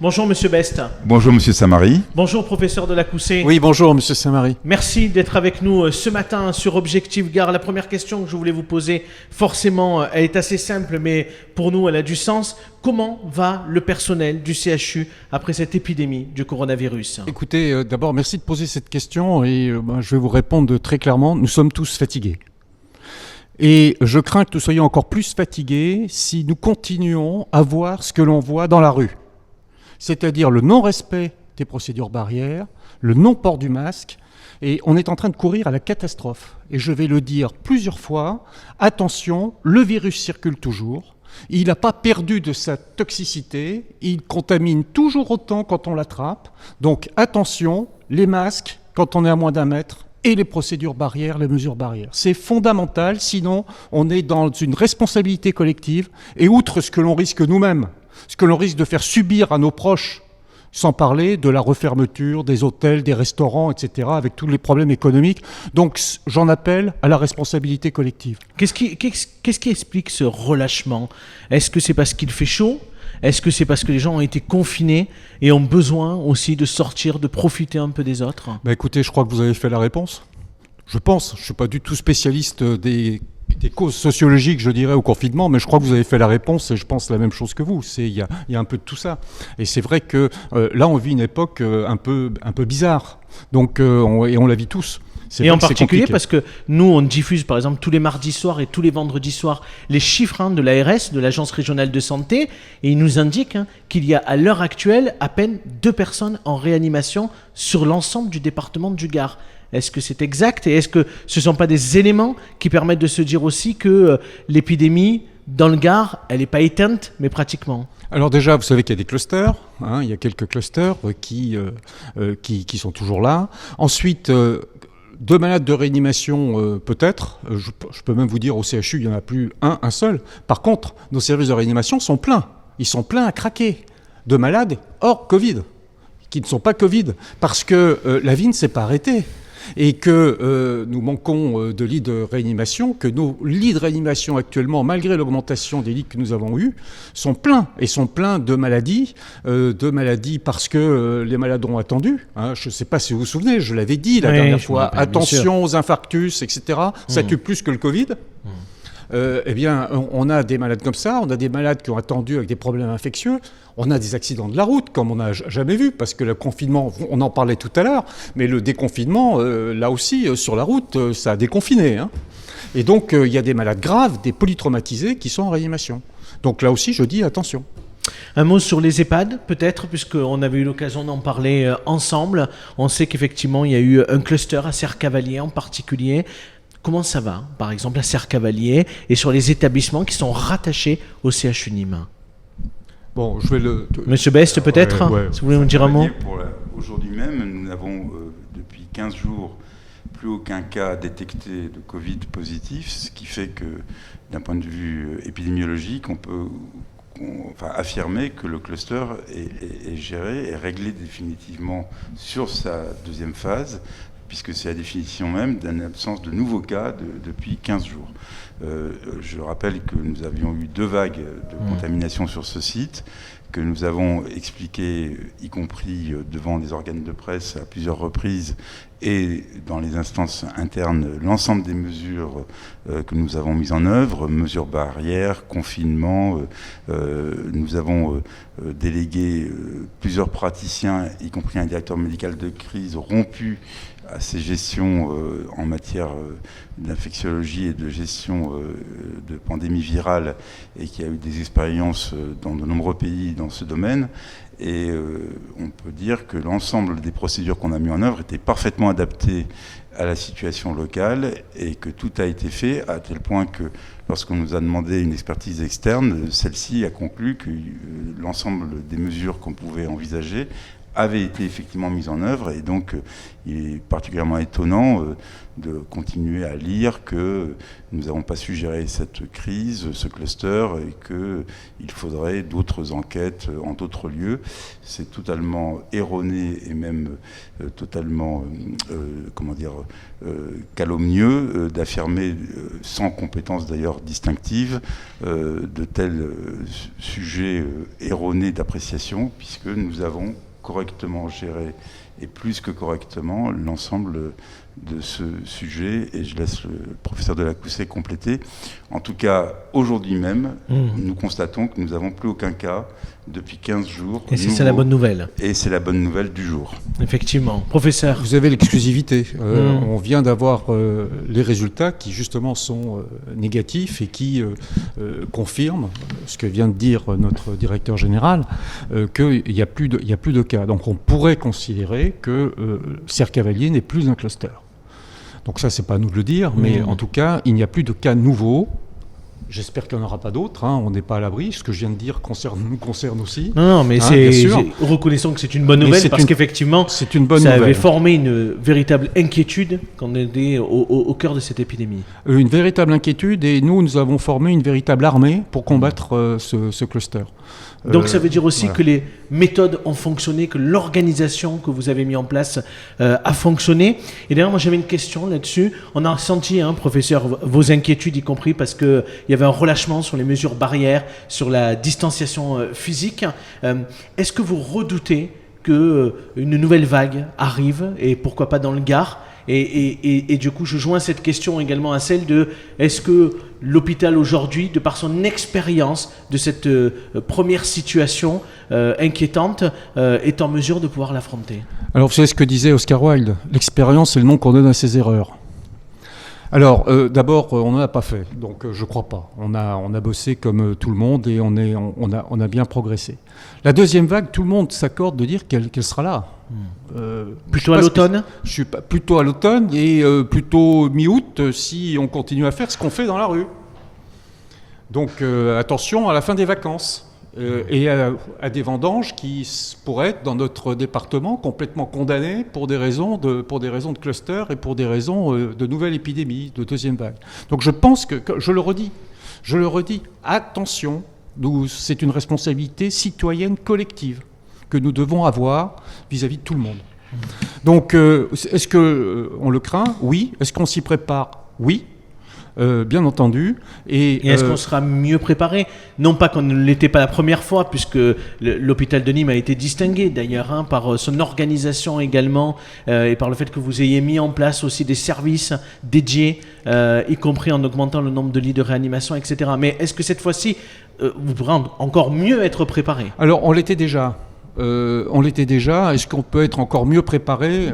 Bonjour Monsieur Best. Bonjour Monsieur Samary. Bonjour Professeur Delacoussé. Oui, bonjour Monsieur Samary. Merci d'être avec nous ce matin sur Objectif Gare. La première question que je voulais vous poser, forcément, elle est assez simple, mais pour nous, elle a du sens. Comment va le personnel du CHU après cette épidémie du coronavirus ? Écoutez, d'abord, merci de poser cette question et je vais vous répondre très clairement. Nous sommes tous fatigués. Et je crains que nous soyons encore plus fatigués si nous continuons à voir ce que l'on voit dans la rue. C'est-à-dire le non-respect des procédures barrières, le non-port du masque, et on est en train de courir à la catastrophe. Et je vais le dire plusieurs fois, attention, le virus circule toujours, il n'a pas perdu de sa toxicité, il contamine toujours autant quand on l'attrape, donc attention, les masques quand on est à moins d'1 mètre, et les procédures barrières, les mesures barrières. C'est fondamental, sinon on est dans une responsabilité collective, et outre ce que l'on risque nous-mêmes, ce que l'on risque de faire subir à nos proches, sans parler de la refermeture des hôtels, des restaurants, etc., avec tous les problèmes économiques. Donc j'en appelle à la responsabilité collective. Qu'est-ce qui explique ce relâchement ? Est-ce que c'est parce qu'il fait chaud ? Est-ce que c'est parce que les gens ont été confinés et ont besoin aussi de sortir, de profiter un peu des autres ? Écoutez, je crois que vous avez fait la réponse. Je pense, je ne suis pas du tout spécialiste des causes sociologiques, je dirais, au confinement, mais je crois que vous avez fait la réponse et je pense la même chose que vous. Il y a un peu de tout ça. Et c'est vrai que là, on vit une époque un peu bizarre. Donc, et on la vit tous. Et en particulier parce que nous, on diffuse par exemple tous les mardis soirs et tous les vendredis soirs les chiffres de l'ARS, de l'Agence régionale de santé, et ils nous indiquent qu'il y a à l'heure actuelle à peine 2 personnes en réanimation sur l'ensemble du département du Gard. Est-ce que c'est exact et est-ce que ce ne sont pas des éléments qui permettent de se dire aussi que l'épidémie dans le Gard, elle n'est pas éteinte, mais pratiquement ? Alors déjà, vous savez qu'il y a des clusters, il y a quelques clusters qui sont toujours là. Ensuite, 2 malades de réanimation, peut-être. Je peux même vous dire, au CHU, il n'y en a plus un seul. Par contre, nos services de réanimation sont pleins. Ils sont pleins à craquer de malades hors Covid, qui ne sont pas Covid, parce que la vie ne s'est pas arrêtée. Et que nous manquons de lits de réanimation, que nos lits de réanimation actuellement, malgré l'augmentation des lits que nous avons eus, sont pleins. Et sont pleins de maladies parce que les malades ont attendu. Je ne sais pas si vous vous souvenez, je l'avais dit la dernière fois, attention aux infarctus, etc. Ça tue plus que le Covid. Eh bien, on a des malades comme ça, on a des malades qui ont attendu avec des problèmes infectieux, on a des accidents de la route comme on n'a jamais vu, parce que le confinement, on en parlait tout à l'heure, mais le déconfinement, là aussi, sur la route, ça a déconfiné. Et donc, il y a des malades graves, des polytraumatisés qui sont en réanimation. Donc là aussi, je dis attention. Un mot sur les EHPAD, peut-être, puisqu'on avait eu l'occasion d'en parler ensemble. On sait qu'effectivement, il y a eu un cluster à Serre-Cavalier en particulier. Comment ça va, par exemple, à Serre-Cavalier et sur les établissements qui sont rattachés au CHU Nîmes ? Bon, je vais Monsieur Best, peut-être, si vous voulez nous dire un mot. Aujourd'hui même, nous n'avons depuis 15 jours plus aucun cas détecté de Covid positif, ce qui fait que, d'un point de vue épidémiologique, on peut affirmer que le cluster est géré et réglé définitivement sur sa deuxième phase, puisque c'est la définition même d'une absence de nouveaux cas depuis 15 jours. Je rappelle que nous avions eu 2 vagues de contamination sur ce site, que nous avons expliqué, y compris devant les organes de presse à plusieurs reprises et dans les instances internes, l'ensemble des mesures que nous avons mises en œuvre, mesures barrières, confinement. Nous avons délégué plusieurs praticiens, y compris un directeur médical de crise, rompu à ces gestions en matière d'infectiologie et de gestion de pandémie virale, et qui a eu des expériences dans de nombreux pays dans ce domaine. Et on peut dire que l'ensemble des procédures qu'on a mis en œuvre étaient parfaitement adaptées à la situation locale, et que tout a été fait à tel point que lorsqu'on nous a demandé une expertise externe, celle-ci a conclu que l'ensemble des mesures qu'on pouvait envisager avait été effectivement mise en œuvre, et donc il est particulièrement étonnant de continuer à lire que nous n'avons pas su gérer cette crise, ce cluster, et qu'il faudrait d'autres enquêtes en d'autres lieux. C'est totalement erroné et même totalement calomnieux d'affirmer, sans compétence d'ailleurs distinctive, de tels sujets erronés d'appréciation, puisque nous avons correctement géré, et plus que correctement, l'ensemble de ce sujet, et je laisse le professeur Delacousset compléter. En tout cas, aujourd'hui même, nous constatons que nous n'avons plus aucun cas depuis 15 jours. Et c'est la bonne nouvelle. Et c'est la bonne nouvelle du jour. Effectivement. Professeur. Vous avez l'exclusivité. On vient d'avoir les résultats qui justement sont négatifs et qui confirment ce que vient de dire notre directeur général, qu'il n'y a plus de cas. Donc on pourrait considérer que Cercavalier n'est plus un cluster. Donc ça, c'est pas à nous de le dire, mais en tout cas, il n'y a plus de cas nouveaux. J'espère qu'il n'y en aura pas d'autres, on n'est pas à l'abri. Ce que je viens de dire nous concerne aussi. Non, mais reconnaissons que c'est une bonne nouvelle, parce qu'effectivement, ça avait formé une véritable inquiétude quand on était au cœur de cette épidémie. Une véritable inquiétude, et nous avons formé une véritable armée pour combattre ce cluster. Donc ça veut dire aussi que les méthodes ont fonctionné, que l'organisation que vous avez mis en place a fonctionné. Et d'ailleurs, moi j'avais une question là-dessus. On a senti, professeur, vos inquiétudes, y compris parce qu'il y avait un relâchement sur les mesures barrières, sur la distanciation physique. Est-ce que vous redoutez qu'une nouvelle vague arrive, et pourquoi pas dans le Gard ? Et du coup, je joins cette question également à celle de est-ce que l'hôpital aujourd'hui, de par son expérience de cette première situation inquiétante, est en mesure de pouvoir l'affronter ? Alors, vous savez ce que disait Oscar Wilde, l'expérience, c'est le nom qu'on donne à ses erreurs. Alors, d'abord, on n'en a pas fait, donc je ne crois pas. On a bossé comme tout le monde et on a bien progressé. La deuxième vague, tout le monde s'accorde de dire qu'elle sera là. Plutôt à l'automne ? Je suis pas plutôt à l'automne et plutôt mi-août si on continue à faire ce qu'on fait dans la rue. Donc attention à la fin des vacances. Et à des vendanges qui pourraient être dans notre département complètement condamnés pour des raisons de cluster et pour des raisons de nouvelle épidémie, de deuxième vague. Donc je pense que je le redis, attention, c'est une responsabilité citoyenne collective que nous devons avoir vis-à-vis de tout le monde. Donc est-ce qu'on le craint ? Oui. Est-ce qu'on s'y prépare ? Oui. Bien entendu. Et est-ce qu'on sera mieux préparé ? Non pas qu'on ne l'était pas la première fois, puisque l'hôpital de Nîmes a été distingué d'ailleurs par son organisation également, et par le fait que vous ayez mis en place aussi des services dédiés, y compris en augmentant le nombre de lits de réanimation, etc. Mais est-ce que cette fois-ci, vous pourrez encore mieux être préparé ? Alors, on l'était déjà. Est-ce qu'on peut être encore mieux préparé ?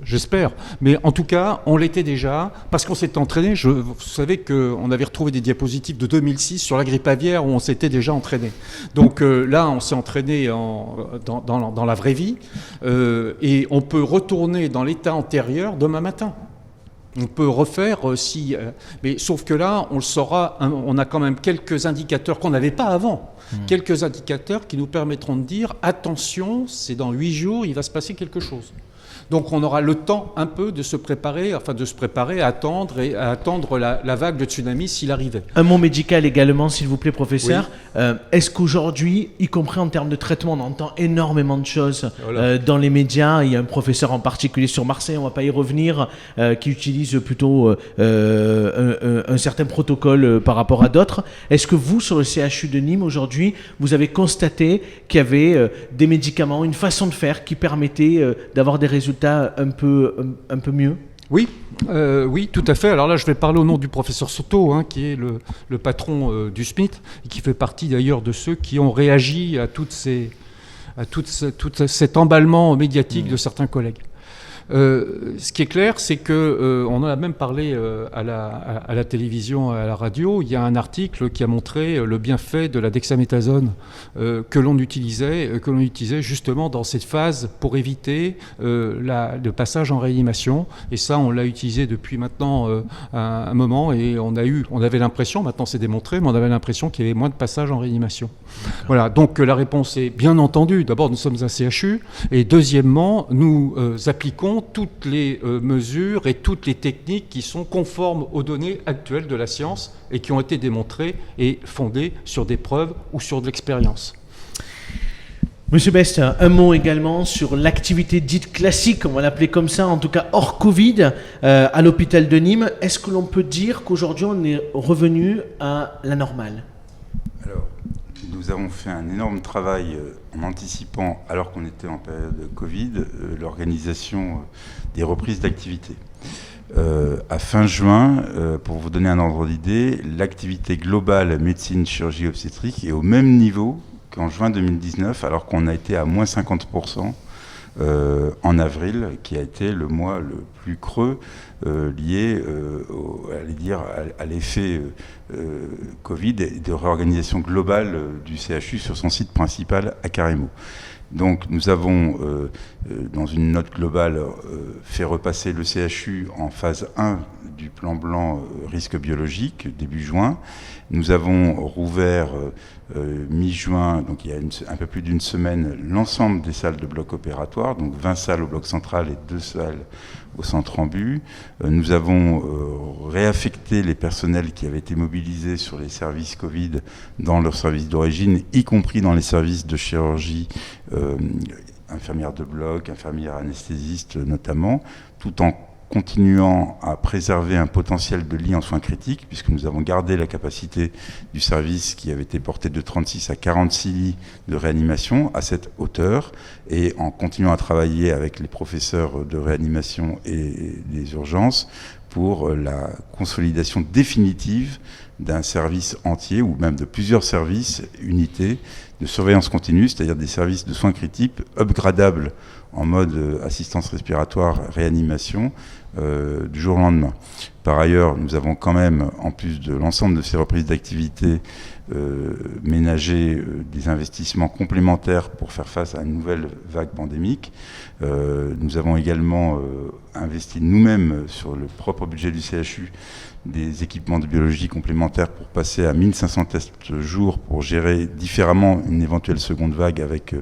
J'espère. Mais en tout cas, on l'était déjà parce qu'on s'était entraîné. Vous savez qu'on avait retrouvé des diapositives de 2006 sur la grippe aviaire où on s'était déjà entraîné. Donc là, on s'est entraîné dans la vraie vie et on peut retourner dans l'état antérieur demain matin. On peut refaire mais sauf que là, on le saura. On a quand même quelques indicateurs qu'on n'avait pas avant. Quelques indicateurs qui nous permettront de dire attention, c'est dans 8 jours, il va se passer quelque chose. Donc on aura le temps un peu de se préparer à attendre la vague de tsunami s'il arrivait. Un mot médical également, s'il vous plaît, professeur. Oui. Est-ce qu'aujourd'hui, y compris en termes de traitement, on entend énormément de choses dans les médias. Il y a un professeur en particulier sur Marseille, on ne va pas y revenir, qui utilise plutôt un certain protocole par rapport à d'autres. Est-ce que vous, sur le CHU de Nîmes, aujourd'hui, vous avez constaté qu'il y avait des médicaments, une façon de faire qui permettait d'avoir des résultats un peu mieux ? Oui, tout à fait. Alors là, je vais parler au nom du professeur Soto, qui est le patron du SMIT, et qui fait partie d'ailleurs de ceux qui ont réagi à tout cet emballement médiatique de certains collègues. Ce qui est clair, c'est que on en a même parlé à la télévision, à la radio. Il y a un article qui a montré le bienfait de la dexaméthasone que l'on utilisait justement dans cette phase pour éviter le passage en réanimation. Et ça, on l'a utilisé depuis maintenant un moment, et on avait l'impression, maintenant c'est démontré, mais on avait l'impression qu'il y avait moins de passages en réanimation. Voilà. Donc la réponse est bien entendu. D'abord, nous sommes un CHU, et deuxièmement, nous appliquons toutes les mesures et toutes les techniques qui sont conformes aux données actuelles de la science et qui ont été démontrées et fondées sur des preuves ou sur de l'expérience. Monsieur Best, un mot également sur l'activité dite classique, on va l'appeler comme ça, en tout cas hors Covid, à l'hôpital de Nîmes. Est-ce que l'on peut dire qu'aujourd'hui on est revenu à la normale ? Alors, nous avons fait un énorme travail en anticipant, alors qu'on était en période de Covid, l'organisation des reprises d'activité. À fin juin, pour vous donner un ordre d'idée, l'activité globale médecine, chirurgie obstétrique est au même niveau qu'en juin 2019, alors qu'on a été à moins 50% en avril, qui a été le mois le plus creux lié à l'effet Covid et de réorganisation globale du CHU sur son site principal à Carrémaux. Donc nous avons, dans une note globale, fait repasser le CHU en phase 1 du plan blanc risque biologique début juin. Nous avons rouvert mi-juin, donc il y a un peu plus d'une semaine, l'ensemble des salles de bloc opératoire, donc 20 salles au bloc central et 2 salles au centre ambu. Nous avons réaffecté les personnels qui avaient été mobilisés sur les services Covid dans leurs services d'origine, y compris dans les services de chirurgie, infirmières de bloc, infirmières anesthésistes notamment, tout en continuant à préserver un potentiel de lits en soins critiques, puisque nous avons gardé la capacité du service qui avait été porté de 36 à 46 lits de réanimation à cette hauteur, et en continuant à travailler avec les professeurs de réanimation et des urgences pour la consolidation définitive d'un service entier, ou même de plusieurs services, unités de surveillance continue, c'est-à-dire des services de soins critiques upgradables en mode assistance respiratoire, réanimation, du jour au lendemain. Par ailleurs, nous avons quand même, en plus de l'ensemble de ces reprises d'activité, ménagé des investissements complémentaires pour faire face à une nouvelle vague pandémique. Nous avons également investi nous-mêmes sur le propre budget du CHU des équipements de biologie complémentaires pour passer à 1500 tests jour pour gérer différemment une éventuelle seconde vague avec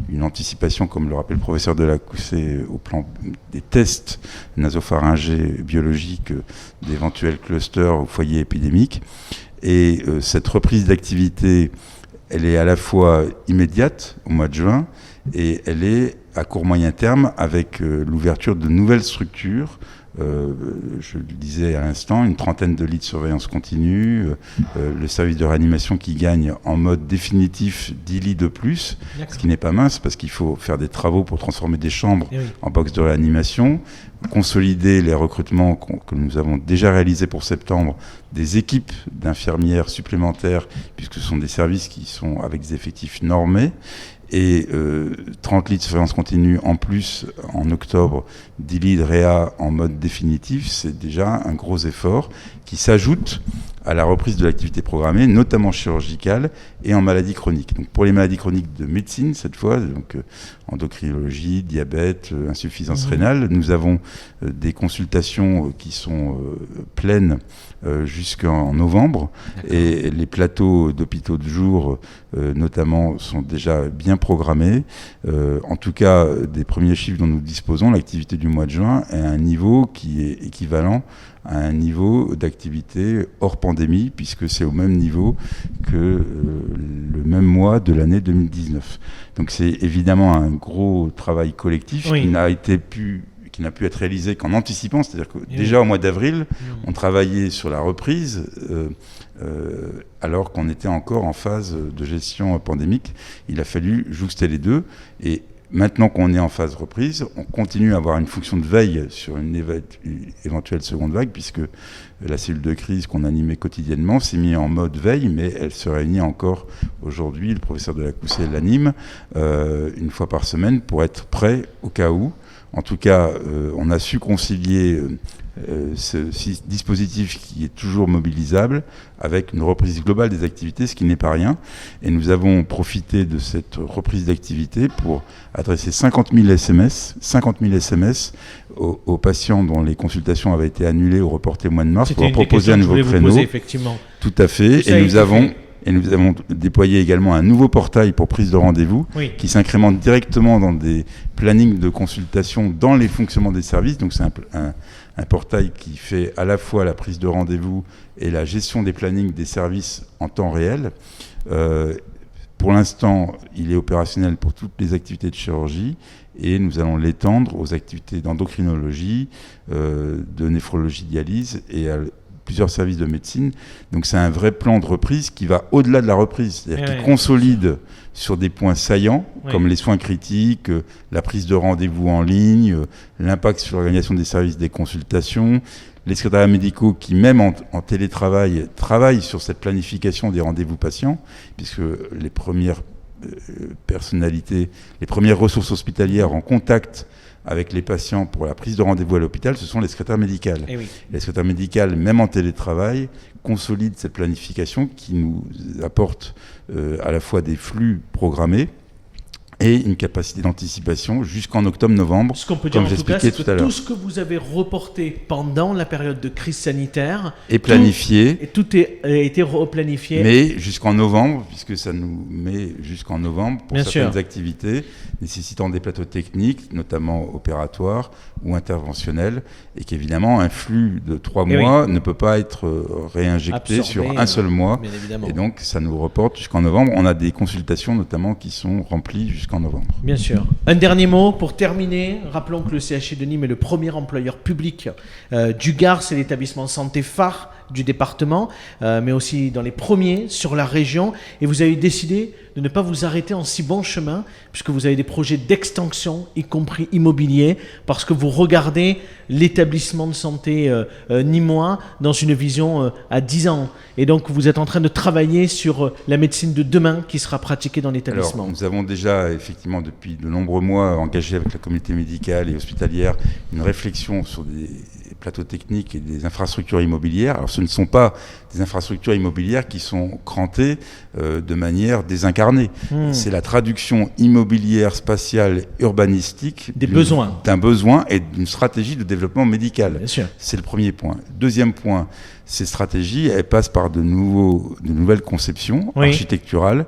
une anticipation, comme le rappelle le professeur Delacoussé, au plan des tests nasopharyngés biologiques d'éventuels clusters au foyer épidémique. Et cette reprise d'activité, elle est à la fois immédiate au mois de juin et elle est à court moyen terme avec l'ouverture de nouvelles structures. Je le disais à l'instant, une trentaine de lits de surveillance continue, le service de réanimation qui gagne en mode définitif 10 lits de plus, ce qui n'est pas mince parce qu'il faut faire des travaux pour transformer des chambres en box de réanimation, consolider les recrutements que nous avons déjà réalisés pour septembre, des équipes d'infirmières supplémentaires, puisque ce sont des services qui sont avec des effectifs normés, et 30 lits de surveillance continue en plus en octobre, 10 lits de réa en mode définitif, c'est déjà un gros effort qui s'ajoute à la reprise de l'activité programmée, notamment chirurgicale et en maladies chroniques. Donc pour les maladies chroniques de médecine, cette fois, donc endocrinologie, diabète, insuffisance rénale, nous avons des consultations qui sont pleines jusqu'en novembre. D'accord. Et les plateaux d'hôpitaux de jour, notamment, sont déjà bien programmés. En tout cas, des premiers chiffres dont nous disposons, l'activité du mois de juin est à un niveau qui est équivalent à un niveau d'activité hors pandémie, puisque c'est au même niveau que le même mois de l'année 2019. Donc c'est évidemment un gros travail collectif qui n'a pu être réalisé qu'en anticipant, c'est-à-dire que déjà au mois d'avril, on travaillait sur la reprise, alors qu'on était encore en phase de gestion pandémique. Il a fallu jouxter les deux, et maintenant qu'on est en phase reprise, on continue à avoir une fonction de veille sur une éventuelle seconde vague, puisque la cellule de crise qu'on animait quotidiennement s'est mise en mode veille, mais elle se réunit encore aujourd'hui, le professeur Delacoussé l'anime, une fois par semaine, pour être prêt au cas où En tout cas, on a su concilier ce dispositif qui est toujours mobilisable avec une reprise globale des activités, ce qui n'est pas rien. Et nous avons profité de cette reprise d'activité pour adresser 50 000 SMS aux patients dont les consultations avaient été annulées ou reportées au mois de mars pour leur proposer un nouveau créneau. Effectivement. Tout à fait. Et nous avons déployé également un nouveau portail pour prise de rendez-vous qui s'incrémente directement dans des plannings de consultation dans les fonctionnements des services. Donc c'est un portail qui fait à la fois la prise de rendez-vous et la gestion des plannings des services en temps réel. Pour l'instant, il est opérationnel pour toutes les activités de chirurgie et nous allons l'étendre aux activités d'endocrinologie, de néphrologie dialyse et à plusieurs services de médecine. Donc c'est un vrai plan de reprise qui va au-delà de la reprise, c'est-à-dire qui consolide sur des points saillants, comme les soins critiques, la prise de rendez-vous en ligne, l'impact sur l'organisation des services des consultations, les secrétariats médicaux qui, même en télétravail, travaillent sur cette planification des rendez-vous patients, puisque les premières personnalités, les premières ressources hospitalières en contact avec les patients pour la prise de rendez-vous à l'hôpital, ce sont les secrétaires médicaux. Les secrétaires médicaux, même en télétravail, consolident cette planification qui nous apporte à la fois des flux programmés et une capacité d'anticipation jusqu'en octobre-novembre. Ce qu'on peut dire en tout cas, c'est que tout ce que vous avez reporté pendant la période de crise sanitaire est planifié. Tout a été replanifié. Mais jusqu'en novembre, puisque ça nous met jusqu'en novembre pour certaines activités nécessitant des plateaux techniques, notamment opératoires ou interventionnels, et qu'évidemment un flux de 3 mois ne peut pas être réinjecté sur un seul mois. Et donc ça nous reporte jusqu'en novembre. On a des consultations notamment qui sont remplies jusqu'en novembre. Bien sûr. Un dernier mot pour terminer. Rappelons que le CHU de Nîmes est le premier employeur public du Gard. C'est l'établissement santé phare du département, mais aussi dans les premiers sur la région. Et vous avez décidé de ne pas vous arrêter en si bon chemin, puisque vous avez des projets d'extension, y compris immobilier, parce que vous regardez l'établissement de santé nîmois dans une vision à 10 ans. Et donc, vous êtes en train de travailler sur la médecine de demain qui sera pratiquée dans l'établissement. Alors, nous avons déjà, effectivement, depuis de nombreux mois, engagé avec la communauté médicale et hospitalière une réflexion sur des plateaux techniques et des infrastructures immobilières. Alors, ce ne sont pas des infrastructures immobilières qui sont crantées de manière désincarnée. C'est la traduction immobilière, spatiale, urbanistique d'un besoin et d'une stratégie de développement médical. C'est le premier point. Deuxième point, ces stratégies, elles passent par de nouvelles conceptions architecturales,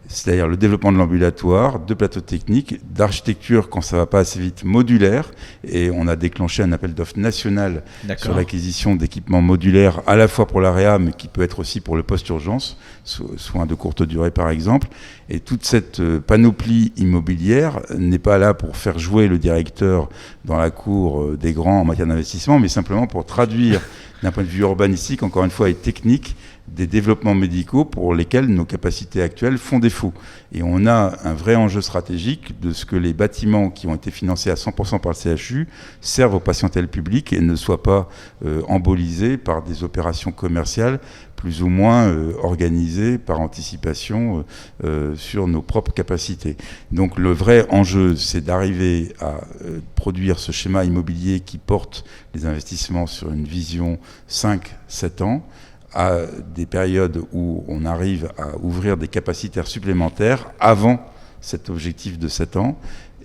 c'est-à-dire le développement de l'ambulatoire, de plateaux techniques, d'architecture quand ça va pas assez vite, modulaire. Et on a déclenché un appel d'offres national sur l'acquisition d'équipements modulaires, à la fois pour la réa, mais qui peut être aussi pour le post-urgence, soins de courte durée par exemple. Et toute cette panoplie immobilière n'est pas là pour faire jouer le directeur dans la cour des grands en matière d'investissement, mais simplement pour traduire d'un point de vue urbanistique, encore une fois, et technique, des développements médicaux pour lesquels nos capacités actuelles font défaut. Et on a un vrai enjeu stratégique de ce que les bâtiments qui ont été financés à 100% par le CHU servent aux patientèles publiques et ne soient pas embolisés par des opérations commerciales plus ou moins organisées par anticipation sur nos propres capacités. Donc le vrai enjeu, c'est d'arriver à produire ce schéma immobilier qui porte les investissements sur une vision 5-7 ans, à des périodes où on arrive à ouvrir des capacitaires supplémentaires avant cet objectif de 7 ans.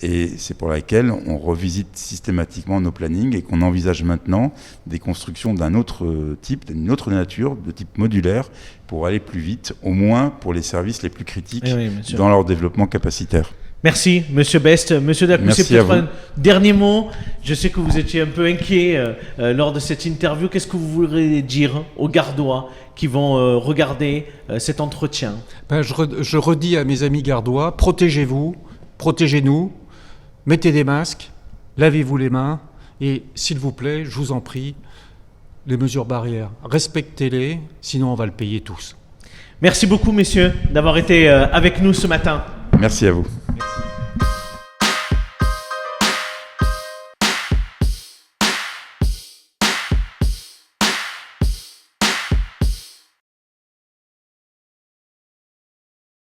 Et c'est pour laquelle on revisite systématiquement nos plannings et qu'on envisage maintenant des constructions d'un autre type, d'une autre nature, de type modulaire, pour aller plus vite, au moins pour les services les plus critiques dans leur développement capacitaire. Merci, Monsieur Best. Monsieur Dacoussé, peut-être un dernier mot. Je sais que vous étiez un peu inquiet lors de cette interview. Qu'est-ce que vous voudriez dire aux Gardois qui vont regarder cet entretien ? Je redis à mes amis Gardois, protégez-vous, protégez-nous, mettez des masques, lavez-vous les mains et, s'il vous plaît, je vous en prie, les mesures barrières, respectez-les, sinon on va le payer tous. Merci beaucoup, messieurs, d'avoir été avec nous ce matin. Merci à vous.